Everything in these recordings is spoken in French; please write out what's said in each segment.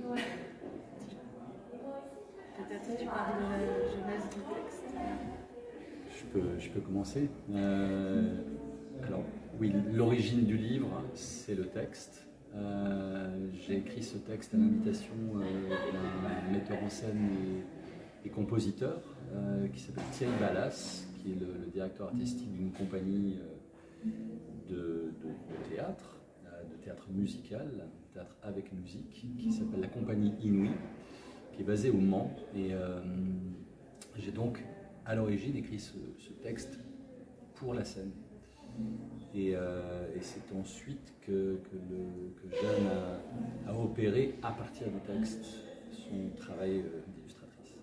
Ouais. Peut-être tu parles de la genèse du texte. Je peux commencer. Alors, oui, l'origine du livre, c'est le texte. J'ai écrit ce texte à l'invitation d'un metteur en scène et compositeur qui s'appelle Thierry Ballas, qui est le directeur artistique d'une compagnie de théâtre musical, théâtre avec musique, qui s'appelle la compagnie Inouï, qui est basée au Mans. Et j'ai donc à l'origine écrit ce texte pour la scène. Et c'est ensuite que Jeanne a opéré à partir du texte son travail d'illustratrice.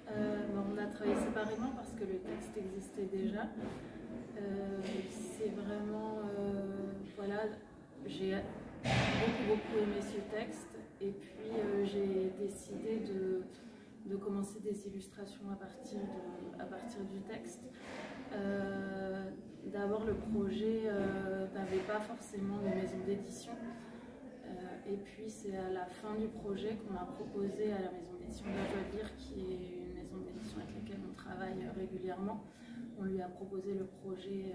On a travaillé séparément parce que le texte existait déjà. C'est vraiment, voilà, j'ai beaucoup aimé ce texte et puis j'ai décidé de commencer des illustrations à partir du texte. D'abord, le projet n'avait pas forcément de maison d'édition. Et puis c'est à la fin du projet qu'on a proposé à la maison d'édition de la Joie de Lire, qui est une maison d'édition avec laquelle on travaille régulièrement. On lui a proposé le projet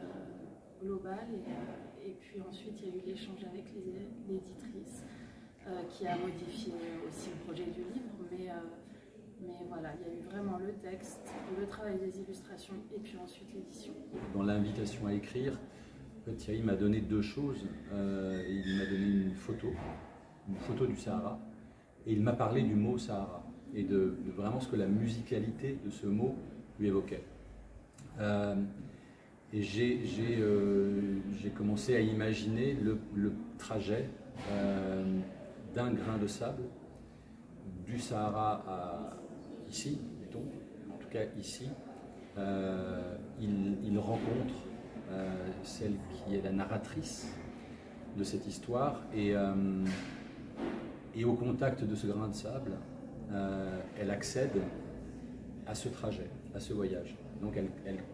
global et puis ensuite il y a eu l'échange avec l'éditrice qui a modifié aussi le projet du livre. Mais voilà, il y a eu vraiment le texte, le travail des illustrations et puis ensuite l'édition. Dans l'invitation à écrire, Thierry m'a donné deux choses. Il m'a donné une photo du Sahara, et il m'a parlé du mot Sahara et de vraiment ce que la musicalité de ce mot lui évoquait. Et j'ai commencé à imaginer le trajet d'un grain de sable du Sahara à ici, mettons, en tout cas ici. Il rencontre celle qui est la narratrice de cette histoire, et au contact de ce grain de sable, elle accède à ce trajet, à ce voyage. Donc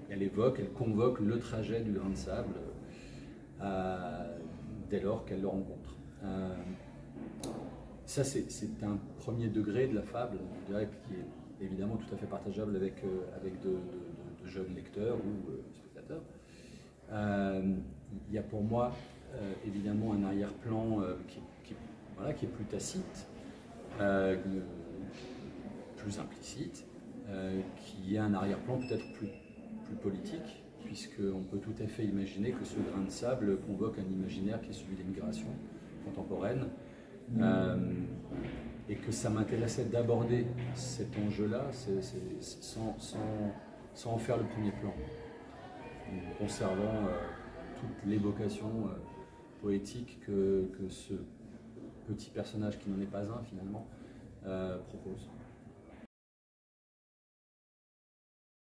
elle convoque le trajet du grain de sable dès lors qu'elle le rencontre. Ça, c'est un premier degré de la fable, je dirais, qui est évidemment tout à fait partageable avec de jeunes lecteurs ou spectateurs. Il y a pour moi évidemment un arrière-plan qui est plus tacite, plus implicite, qui est un arrière-plan peut-être plus politique, puisqu'on peut tout à fait imaginer que ce grain de sable convoque un imaginaire qui est celui des migrations contemporaines, et que ça m'intéressait d'aborder cet enjeu-là sans en faire le premier plan, en conservant toute l'évocation poétique que ce petit personnage, qui n'en est pas un finalement, propose.